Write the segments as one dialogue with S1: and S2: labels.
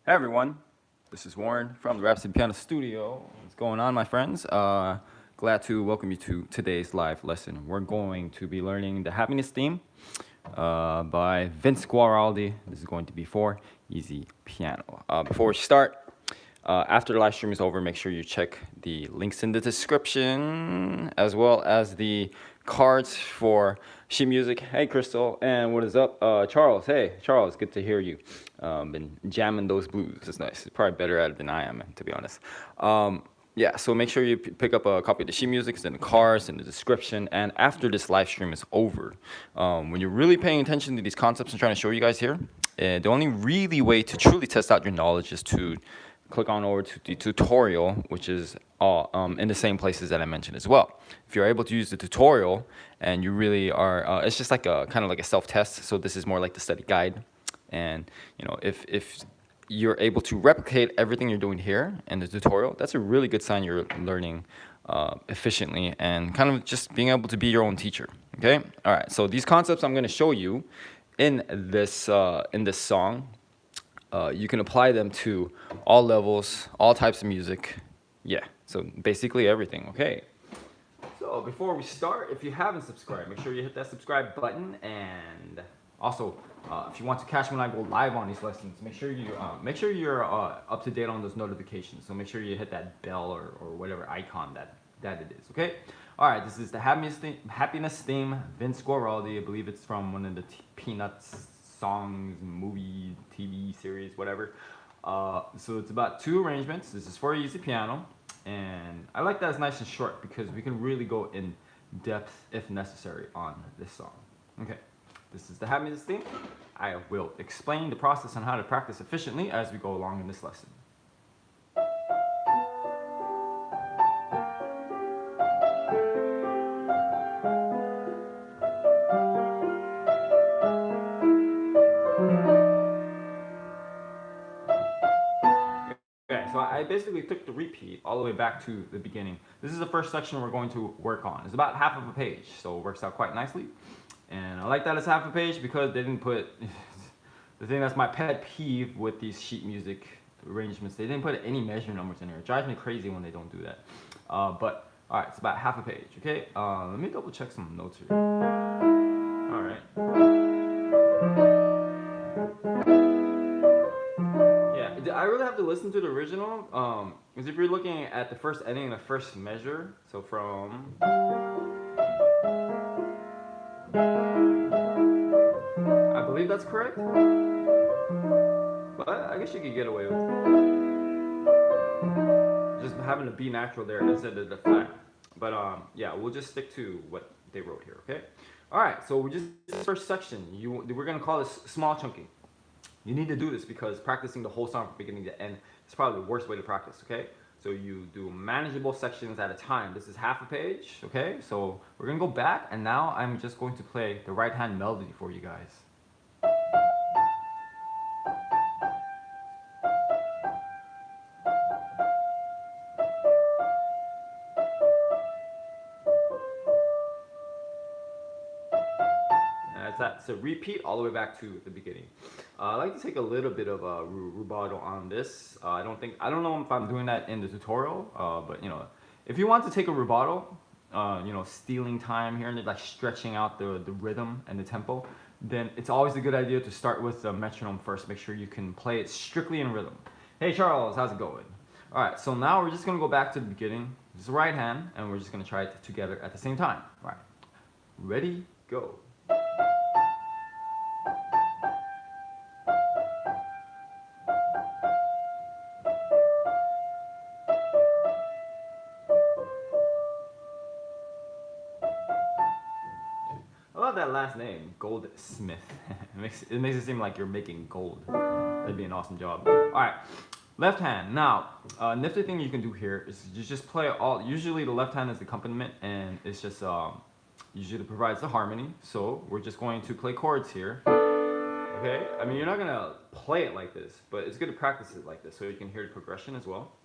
S1: Hey everyone, this is Warren from the Rhapsody Piano Studio. What's going on, my friends? Glad to welcome you to today's live lesson. We're going to be learning the Happiness Theme by Vince Guaraldi. This is going to be for easy piano. Before we start, after the live stream is over, make sure you check the links in the description as well as the cards for sheet music. Hey, Crystal, and what is up? Charles, hey, Charles, good to hear you. Been jamming those blues. It's nice. It's probably better at it than I am, to be honest. Yeah, so make sure you pick up a copy of the sheet music. It's in the cards, in the description. And after this live stream is over, when you're really paying attention to these concepts I'm trying to show you guys here, the only really way to truly test out your knowledge is to click on over to the tutorial, which is in the same places that I mentioned as well. If you're able to use the tutorial and you really are, it's just like a kind of like a self-test. So this is more like the study guide. And if you're able to replicate everything you're doing here in the tutorial, that's a really good sign you're learning efficiently and kind of just being able to be your own teacher. Okay. All right. So these concepts I'm going to show you in this song. You can apply them to all levels, all types of music. Yeah, so basically everything, okay? So before we start, if you haven't subscribed, make sure you hit that subscribe button. And also, if you want to catch when I go live on these lessons, make sure you're up to date on those notifications. So make sure you hit that bell or whatever icon that it is, okay? All right, this is the happiness theme, Vince Guaraldi. I believe it's from one of the Peanuts songs, movie, TV series, whatever. So it's about 2 arrangements. This is for easy piano, and I like that it's nice and short because we can really go in depth if necessary on this song. Okay, this is the happiness theme. I will explain the process on how to practice efficiently as we go along in this lesson. Okay, so I basically took the repeat all the way back to the beginning. This is the first section we're going to work on. It's about half of a page, so it works out quite nicely. And I like that it's half a page because they didn't put, the thing that's my pet peeve with these sheet music arrangements, they didn't put any measure numbers in here. It drives me crazy when they don't do that. But, all right, it's about half a page, okay? Let me double check some notes here. All right. I really have to listen to the original, because if you're looking at the first ending and the first measure, so from, I believe that's correct, but I guess you could get away with just having to be natural there instead of the flat. But yeah, we'll just stick to what they wrote here, okay? All right, so we just, this first section, we're gonna call this small chunking. You need to do this because practicing the whole song from beginning to end is probably the worst way to practice, okay? So you do manageable sections at a time. This is half a page, okay? So we're gonna go back, and now I'm just going to play the right hand melody for you guys. So repeat all the way back to the beginning. I like to take a little bit of a rubato on this. I don't know if I'm doing that in the tutorial, but if you want to take a rubato, stealing time here and there, like stretching out the rhythm and the tempo, then it's always a good idea to start with the metronome first. Make sure you can play it strictly in rhythm. Hey Charles, how's it going? All right, so now we're just gonna go back to the beginning. This is the right hand, and we're just gonna try it together at the same time. All right, ready, go. I love that last name, Goldsmith. it makes it seem like you're making gold. That'd be an awesome job. All right, left hand. Now, nifty thing you can do here is you just play all. Usually the left hand is the accompaniment, and it's just usually provides the harmony. So we're just going to play chords here. Okay. I mean, you're not gonna play it like this, but it's good to practice it like this so you can hear the progression as well.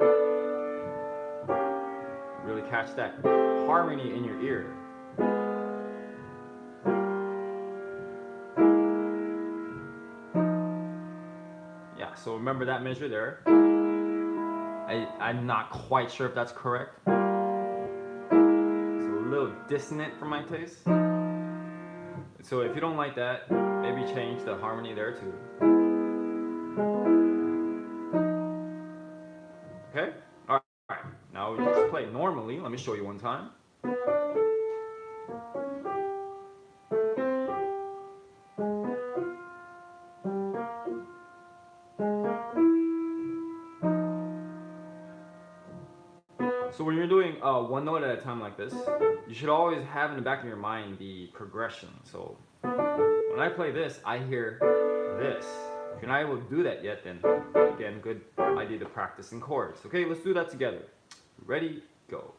S1: Really catch that harmony in your ear. Yeah, So remember that measure there. I'm not quite sure if that's correct. It's a little dissonant for my taste. So if you don't like that, maybe change the harmony there too. Okay? All right. Now we just play normally. Let me show you one time. So when you're doing one note at a time like this, you should always have in the back of your mind the progression. So when I play this, I hear this. If you're not able to do that yet, then again, good idea to practice in chords. Okay, let's do that together. Ready, go.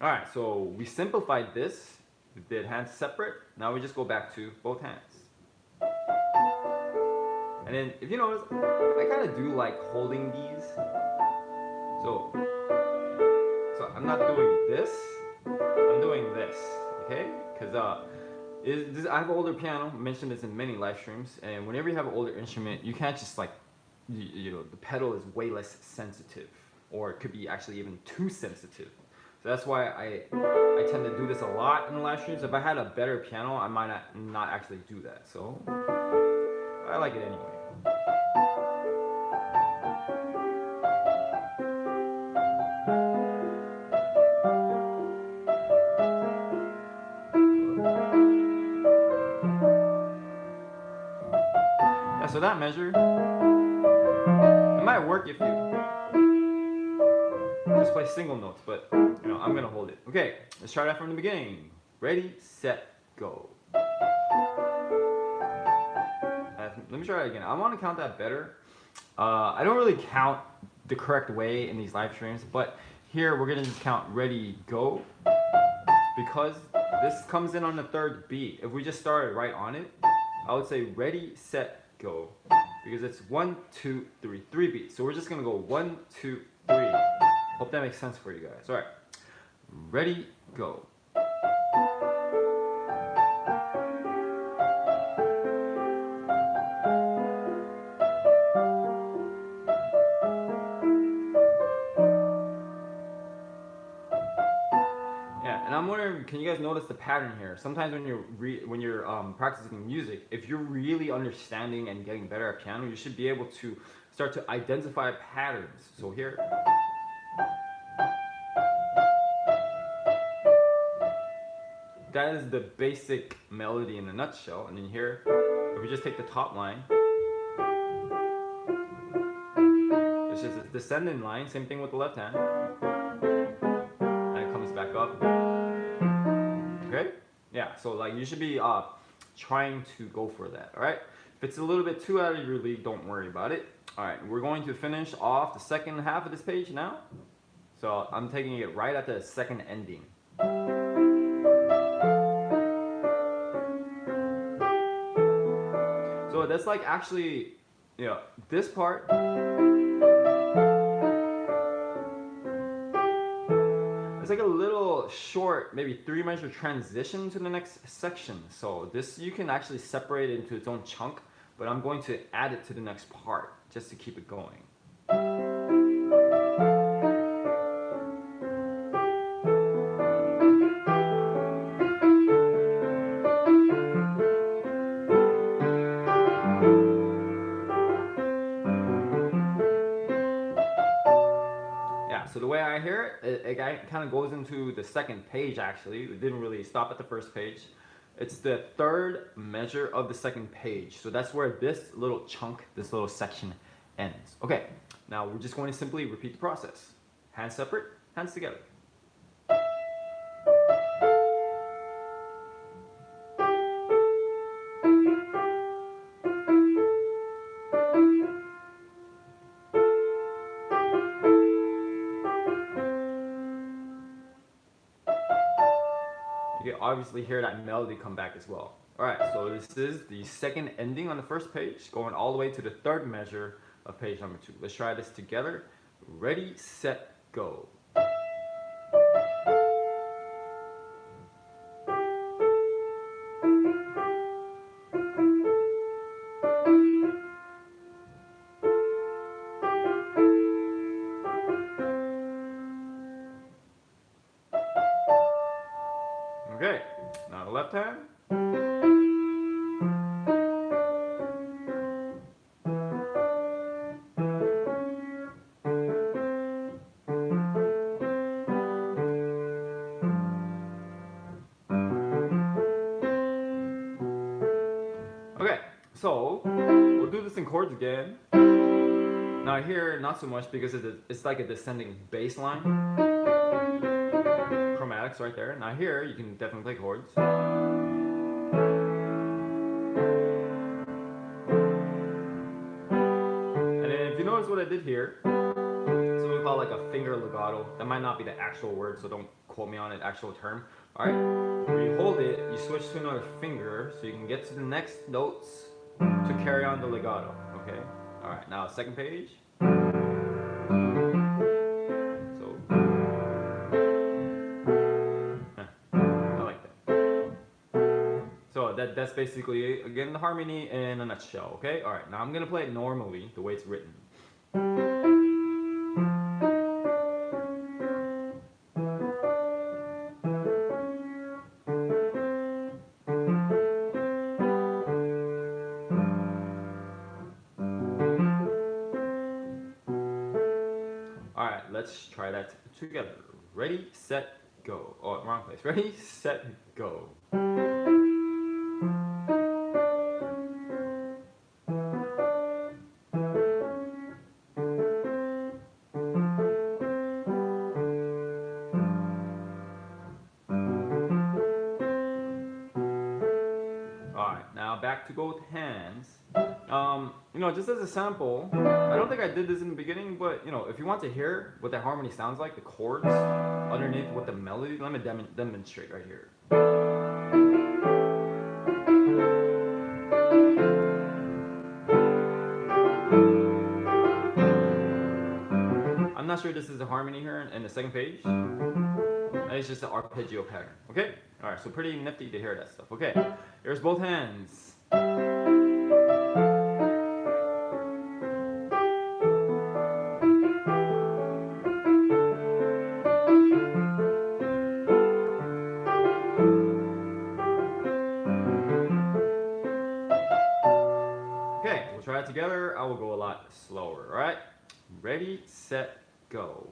S1: Alright, so we simplified this. We did hands separate. Now we just go back to both hands. And then, if you notice, I kind of do like holding these. So I'm not doing this. I'm doing this, okay? Because I have an older piano. I mentioned this in many live streams. And whenever you have an older instrument, you can't just like, you know, the pedal is way less sensitive, or it could be actually even too sensitive. So that's why I tend to do this a lot in the live streams. If I had a better piano, I might not actually do that. So I like it anyway. Yeah, so that measure, it might work if you just play single notes, but you know, I'm gonna hold it. Okay, let's try that from the beginning. Ready, set, go. Let me try that again. I want to count that better. I don't really count the correct way in these live streams, but here we're gonna just count ready, go, because this comes in on the third beat. If we just started right on it, I would say ready, set, go, because it's 1, 2, 3, 3 beats. So we're just gonna go 1, 2, 3. Hope that makes sense for you guys. All right, ready, go. Yeah, and I'm wondering, can you guys notice the pattern here? Sometimes when you're practicing music, if you're really understanding and getting better at piano, you should be able to start to identify patterns. So here. That is the basic melody in a nutshell. And then here, if we just take the top line, it's just a descending line, same thing with the left hand. And it comes back up. Okay? Yeah, so like you should be trying to go for that, all right? If it's a little bit too out of your league, don't worry about it. All right, we're going to finish off the second half of this page now. So I'm taking it right at the second ending. So that's like actually, you know, this part. It's like a little short, maybe 3 measure transition to the next section. So this you can actually separate it into its own chunk, but I'm going to add it to the next part just to keep it going. So the way I hear it, it kind of goes into the second page actually. It didn't really stop at the first page. It's the third measure of the second page. So that's where this little chunk, this little section ends. Okay, now we're just going to simply repeat the process. Hands separate, hands together. You can obviously hear that melody come back as well. All right, so this is the second ending on the first page, going all the way to the third measure of page number 2. Let's try this together. Ready, set, go. Okay, now the left hand. Okay, so we'll do this in chords again. Now here, not so much because it's like a descending bass line. Chromatics right there. Now here, you can definitely play chords. And then if you notice what I did here, so we call like a finger legato. That might not be the actual word, so don't quote me on an actual term. Alright, when you hold it, you switch to another finger so you can get to the next notes to carry on the legato. Okay? Alright, now second page. So, I like that. So that's basically, again, the harmony in a nutshell. Okay? Alright, now I'm going to play it normally, the way it's written. Alright, let's try that together. Ready, set, go. Oh, wrong place. Ready, set, go. Alright, now back to both hands. You know, just as a sample, I don't think I did this in the beginning, but you know, if you want to hear what that harmony sounds like, the chords underneath what the melody, let me demonstrate right here. I'm not sure this is a harmony here in the second page. It's just an arpeggio pattern. Okay? Alright, so pretty nifty to hear that stuff. Okay, here's both hands. Okay, we'll try it together. I will go a lot slower. Alright? Ready, set, go.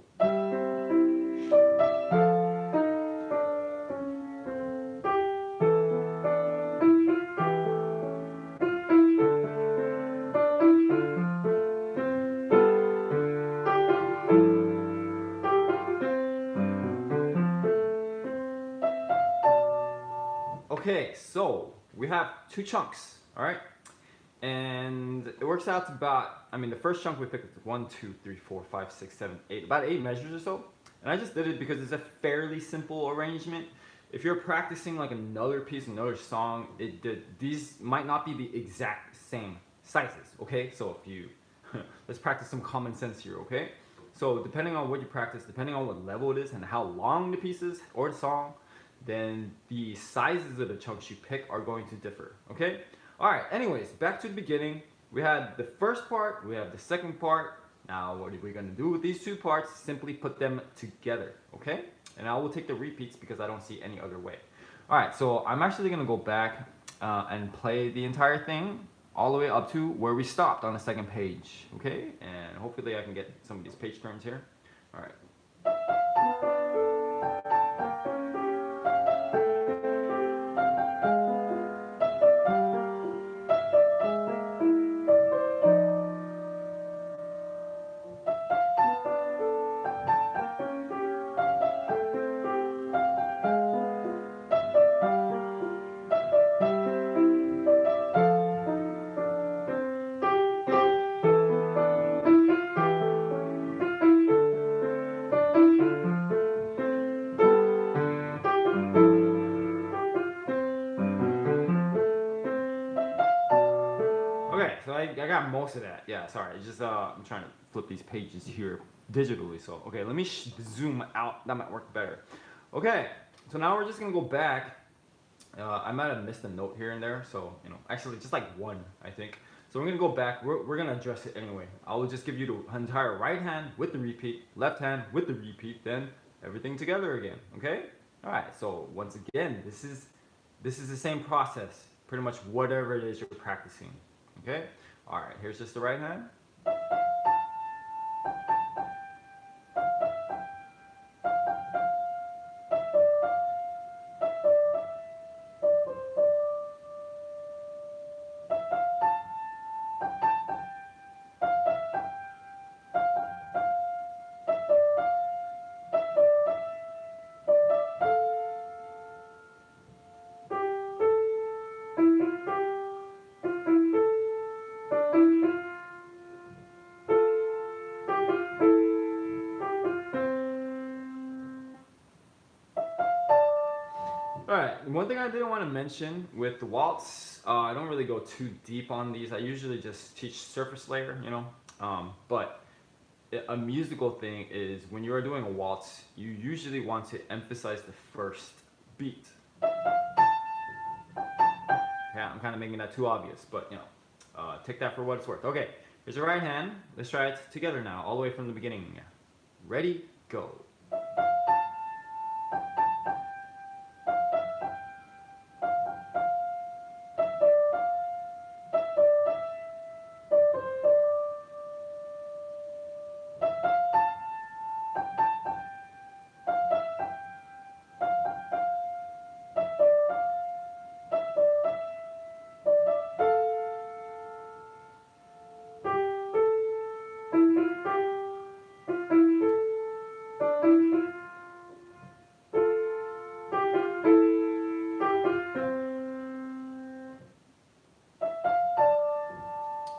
S1: Okay, so we have two chunks, all right? And it works out to about, I mean, the first chunk we picked was 1, 2, 3, 4, 5, 6, 7, 8, about 8 measures or so. And I just did it because it's a fairly simple arrangement. If you're practicing like another piece, another song, these might not be the exact same sizes, okay? So if you, let's practice some common sense here, okay? So depending on what you practice, depending on what level it is and how long the piece is or the song, then the sizes of the chunks you pick are going to differ, okay? All right, anyways, back to the beginning. We had the first part, we have the second part. Now, what are we gonna do with these two parts? Simply put them together, okay? And I will take the repeats because I don't see any other way. All right, so I'm actually gonna go back and play the entire thing all the way up to where we stopped on the second page, okay? And hopefully I can get some of these page turns here. All right. most of that. Yeah, sorry. It's just I'm trying to flip these pages here digitally. So okay, let me zoom out. That might work better. Okay, so now we're just gonna go back. I might have missed a note here and there, so actually just like one, I think. So we're gonna go back. We're gonna address it anyway. I will just give you the entire right hand with the repeat, left hand with the repeat, then everything together again. Okay? All right. So once again, this is the same process. Pretty much whatever it is you're practicing. Okay? All right. Here's just the right hand. Alright, one thing I didn't want to mention with the waltz, I don't really go too deep on these. I usually just teach surface layer, but a musical thing is when you are doing a waltz, you usually want to emphasize the first beat. Yeah, I'm kind of making that too obvious, but take that for what it's worth. Okay, here's your right hand. Let's try it together now, all the way from the beginning. Ready, go.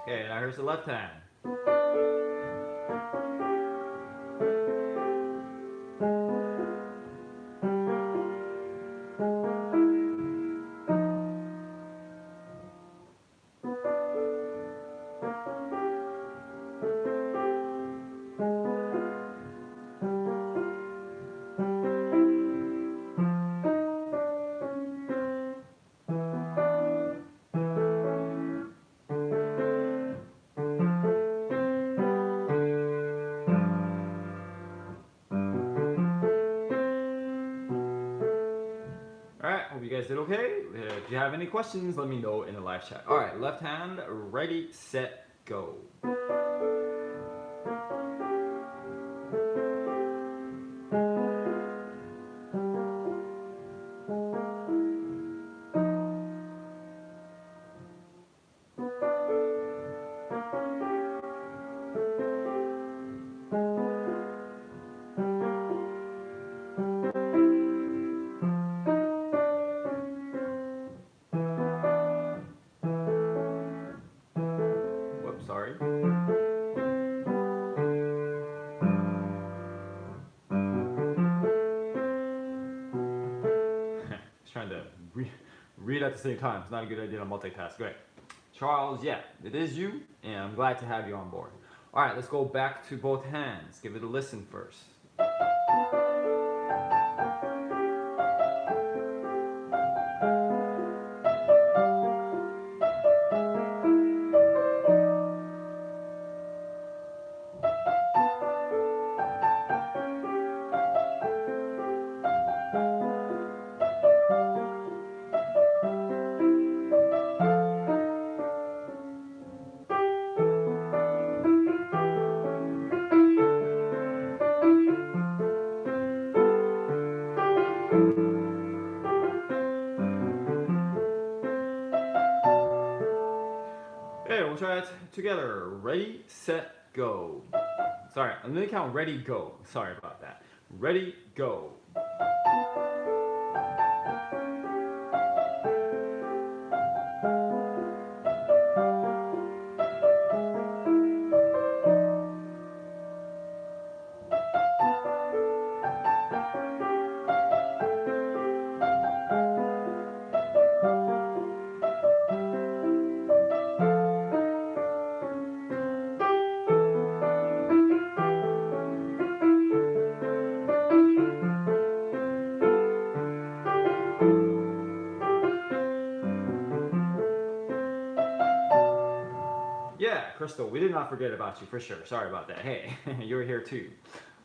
S1: Okay, now here's the left hand. Alright, hope you guys did okay. If you have any questions, let me know in the live chat. Alright, left hand, ready, set, go. Whoops, sorry. Trying to read at the same time. It's not a good idea to multitask. Great. Charles, yeah, it is you, and I'm glad to have you on board. All right, let's go back to both hands. Give it a listen first. Okay, we'll try it together. Ready, set, go. Sorry, I'm gonna count ready, go. Sorry about that. Ready, go. Crystal, we did not forget about you for sure. Sorry about that. Hey, you're here too.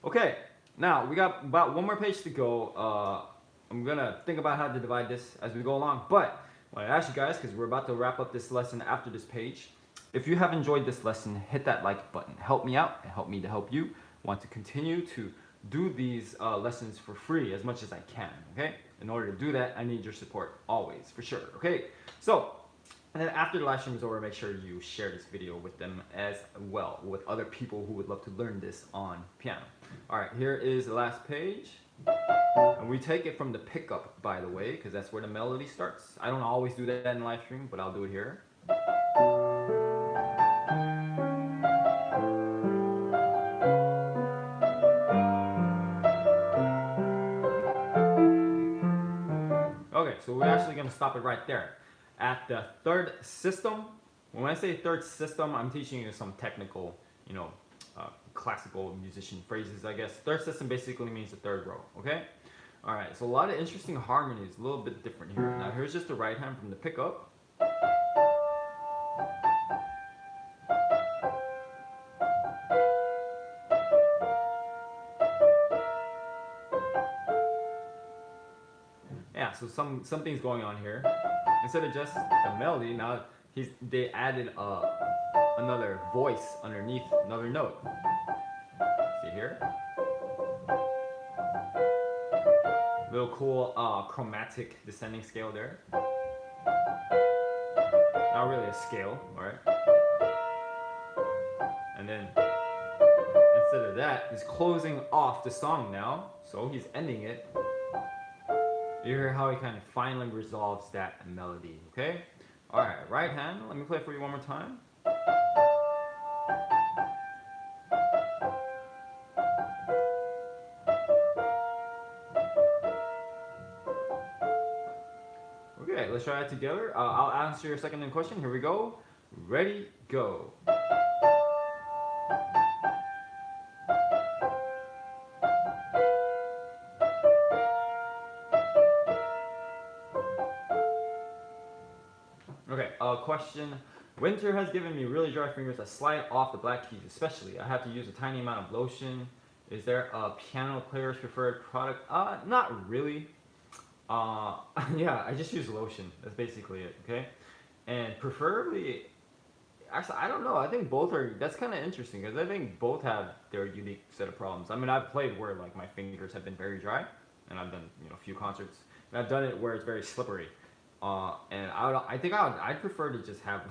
S1: Okay, now we got about one more page to go. I'm gonna think about how to divide this as we go along, but I want to ask you guys, because we're about to wrap up this lesson after this page. If you have enjoyed this lesson, hit that like button. Help me out and help me to help you. I want to continue to do these lessons for free as much as I can, okay? In order to do that, I need your support always, for sure, okay? So, and then after the live stream is over, make sure you share this video with them as well, with other people who would love to learn this on piano. All right, here is the last page. And we take it from the pickup, by the way, because that's where the melody starts. I don't always do that in the live stream, but I'll do it here. Okay, so we're actually going to stop it right there. At the third system, when I say third system, I'm teaching you some technical, classical musician phrases, I guess. Third system basically means the third row, okay? All right, so a lot of interesting harmonies, a little bit different here. Now here's just the right hand from the pickup. Yeah, so something's going on here. Instead of just the melody, now they added another voice underneath another note. See here? Little cool chromatic descending scale there. Not really a scale, alright? And then instead of that, he's closing off the song now, so he's ending it. You hear how he kind of finally resolves that melody, okay? Alright, right hand, let me play it for you one more time. Okay, let's try it together. I'll answer your second question. Here we go. Ready, go. Okay, question. Winter has given me really dry fingers that slide off the black keys especially. I have to use a tiny amount of lotion. Is there a piano player's preferred product? Not really. Yeah, I just use lotion. That's basically it, okay? And preferably, actually, I don't know. I think both are, that's kind of interesting because I think both have their unique set of problems. I mean, I've played where like my fingers have been very dry, and I've done, a few concerts. And I've done it where it's very slippery. And I think I'd prefer to just have,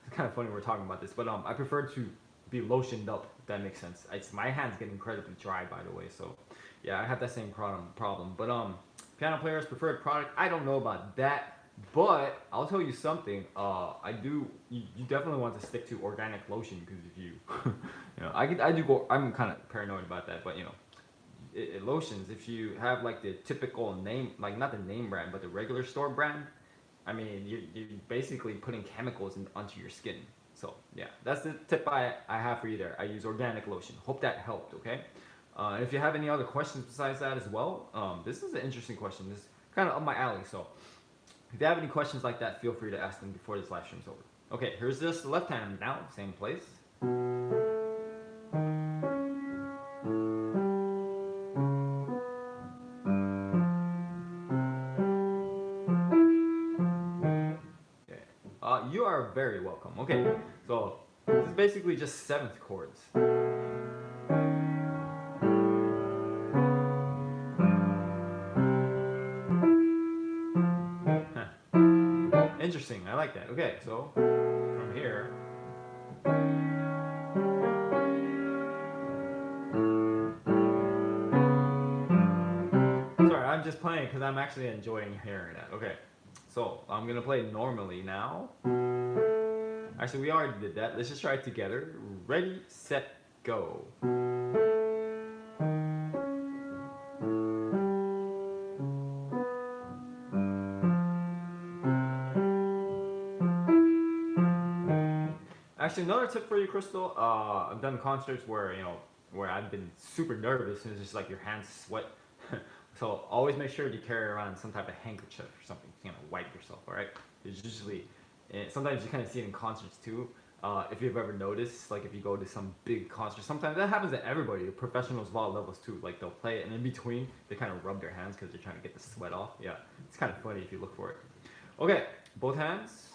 S1: it's kind of funny we're talking about this, but I prefer to be lotioned up, if that makes sense. My hands get incredibly dry, by the way, so yeah, I have that same problem. But piano player's preferred product, I don't know about that, but I'll tell you something. You definitely want to stick to organic lotion, because if you, I'm kind of paranoid about that, but lotions, if you have like the typical name, like not the name brand, but the regular store brand, I mean, you're basically putting chemicals onto your skin. So yeah, that's the tip I have for you there. I use organic lotion. Hope that helped, okay? If you have any other questions besides that as well, this is an interesting question. This is kind of up my alley, so if you have any questions like that, feel free to ask them before this live stream's over. Okay, here's this left hand now, same place. You are very welcome. Okay, so this is basically just seventh chords. Interesting, I like that. Okay, so from here. Sorry, I'm just playing because I'm actually enjoying hearing that. Okay, so I'm gonna play normally now. Actually, we already did that. Let's just try it together. Ready, set, go. Actually, another tip for you, Crystal. I've done concerts where where I've been super nervous and it's just like your hands sweat. So always make sure to carry around some type of handkerchief or something to wipe yourself. All right. It's usually, sometimes you kind of see it in concerts too. If you've ever noticed, like if you go to some big concert, sometimes that happens to everybody. Professionals of all levels too. Like they'll play it, and in between they kind of rub their hands because they're trying to get the sweat off. Yeah, it's kind of funny if you look for it. Okay, both hands.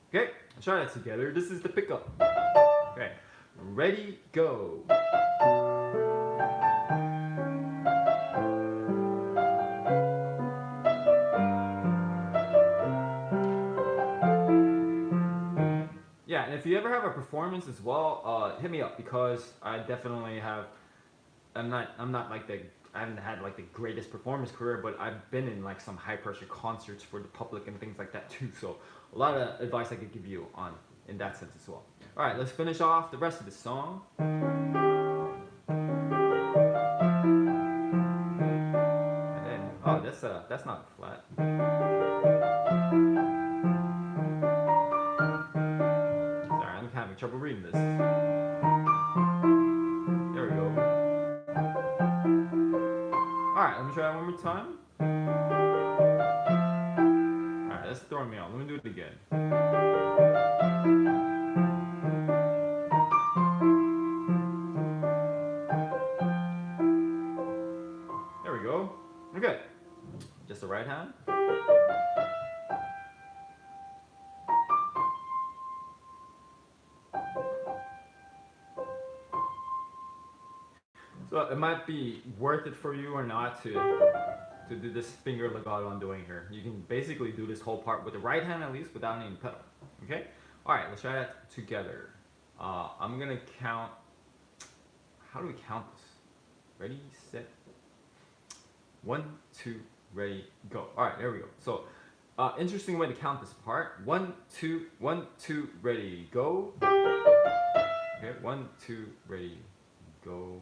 S1: Okay, let's try that together. This is the pickup. Okay, ready, go. Yeah, and if you ever have a performance as well, hit me up because I definitely have. I'm not like the. I haven't had like the greatest performance career, but I've been in like some high pressure concerts for the public and things like that too. So a lot of advice I could give you on in that sense as well. All right, let's finish off the rest of the song. And then, oh, that's not flat. Sorry, I'm having trouble reading this. There we go. All right, let me try that one more time. All right, that's throwing me off. Let me do it again. There we go. Okay. Just the right hand. So it might be worth it for you or not to do this finger legato I'm doing here. You can basically do this whole part with the right hand at least without any pedal. Okay? Alright, let's try that together. I'm gonna count. How do we count this? Ready, set. 1, 2, ready, go. Alright, there we go. So interesting way to count this part. 1, 2, 1, 2, ready, go. Okay, 1, 2, ready, go.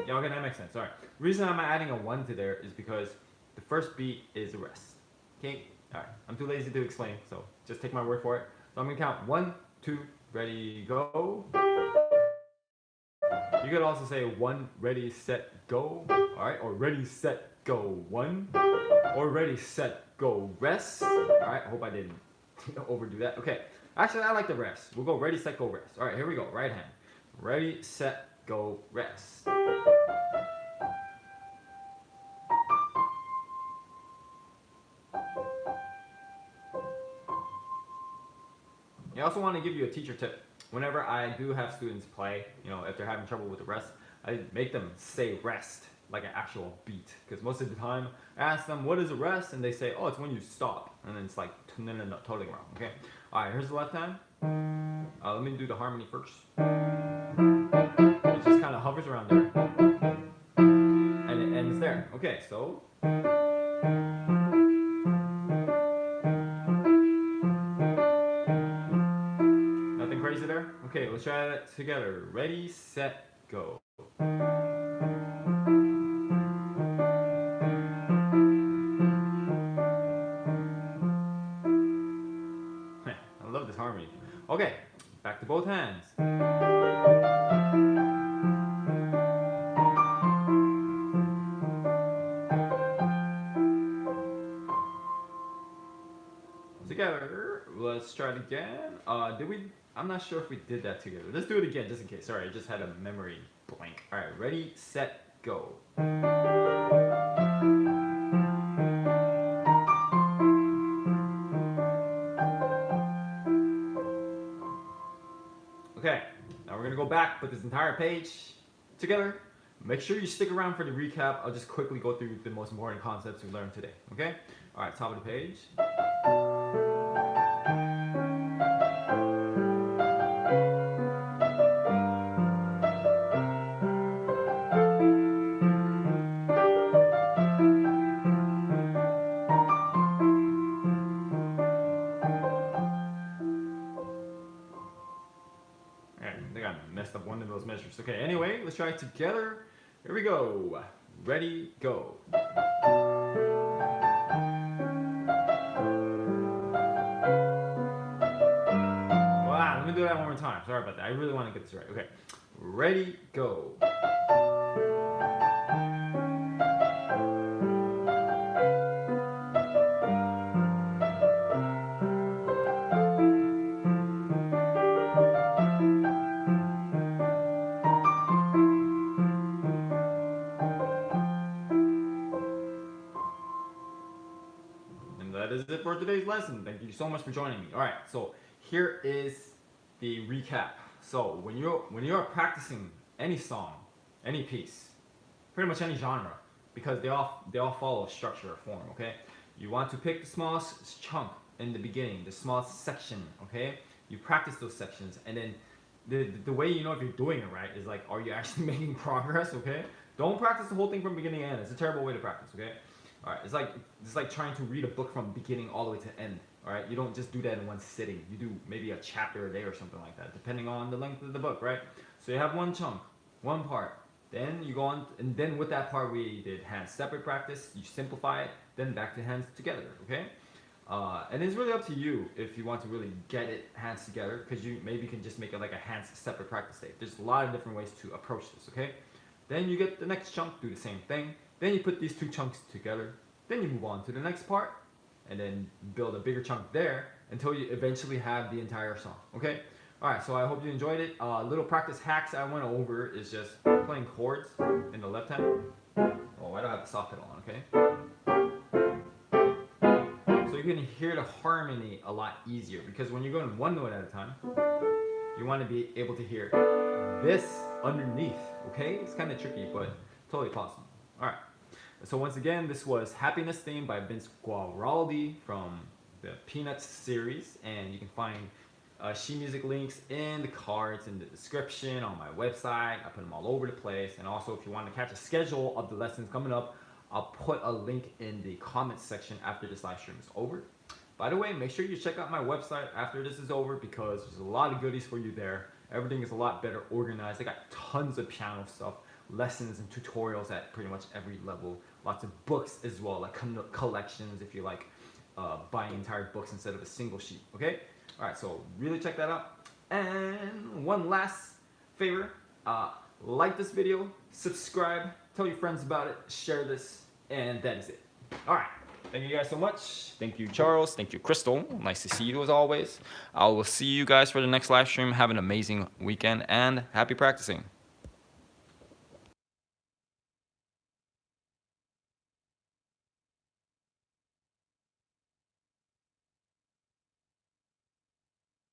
S1: Yeah, okay, that makes sense. Alright. The reason I'm adding a 1 to there is because the first beat is a rest. Okay? Alright. I'm too lazy to explain, so just take my word for it. So I'm gonna count 1, 2, ready, go. You could also say 1, ready, set, go. Alright, or ready, set, go, 1. Or ready, set, go, rest. Alright, I hope I didn't overdo that. Okay. Actually, I like the rest. We'll go ready, set, go, rest. Alright, here we go. Right hand. Ready, set, go, rest. I also want to give you a teacher tip. Whenever I do have students play, if they're having trouble with the rest, I make them say rest like an actual beat. Because most of the time, I ask them, what is a rest? And they say, oh, it's when you stop. And then it's like, no, totally wrong. Okay. All right, here's the left hand. Let me do the harmony first. It just kind of hovers around there. And it ends there. Okay, so. Nothing crazy there? Okay, let's try that together. Ready, set, go. I love this harmony. Okay, back to both hands. Together. Let's try it again. I'm not sure if we did that together. Let's do it again just in case. Sorry, I just had a memory blank. All right, ready, set, go. Okay, now we're gonna go back, put this entire page together. Make sure you stick around for the recap. I'll just quickly go through the most important concepts we learned today. Okay? All right, top of the page. I think I messed up one of those measures. Okay, anyway, let's try it together. Here we go. Ready, go. Wow, let me do that one more time. Sorry about that. I really want to get this right. Okay. Ready, go. that is it for today's lesson. Thank you so much for joining me. All right, so here is the recap. So when you're practicing any song, any piece, pretty much any genre, because they all follow a structure or form. Okay, you want to pick the smallest chunk in the beginning, the smallest section. Okay, you practice those sections, and then the way you know if you're doing it right is like, are you actually making progress? Okay, don't practice the whole thing from beginning to end. It's a terrible way to practice. Okay, all right, it's like trying to read a book from beginning all the way to end. All right, you don't just do that in one sitting. You do maybe a chapter a day or something like that, depending on the length of the book, right? So you have one chunk, one part. Then you go on, and then with that part we did hands separate practice. You simplify it, then back to hands together. Okay, and it's really up to you if you want to really get it hands together, because you maybe can just make it like a hands separate practice day. There's a lot of different ways to approach this. Okay, then you get the next chunk, do the same thing. Then you put these two chunks together. Then you move on to the next part, and then build a bigger chunk there until you eventually have the entire song. Okay? Alright, so I hope you enjoyed it. Little practice hacks I went over is just playing chords in the left hand. Oh, I don't have the soft pedal on, okay? So you can hear the harmony a lot easier, because when you're going one note at a time, you want to be able to hear this underneath, okay? It's kind of tricky, but totally possible. Alright. So once again, this was Happiness Theme by Vince Guaraldi from the Peanuts series, and you can find sheet music links in the cards in the description on my website. I put them all over the place, and also if you want to catch a schedule of the lessons coming up, I'll put a link in the comments section after this live stream is over. By the way, make sure you check out my website after this is over, because there's a lot of goodies for you there. Everything is a lot better organized. I got tons of piano stuff, lessons and tutorials at pretty much every level. Lots of books as well, like collections if you like buying entire books instead of a single sheet. Okay? Alright, so really check that out. And one last favor, like this video, subscribe, tell your friends about it, share this, and that is it. Alright, thank you guys so much. Thank you, Charles. Thank you, Crystal. Nice to see you as always. I will see you guys for the next live stream. Have an amazing weekend and happy practicing.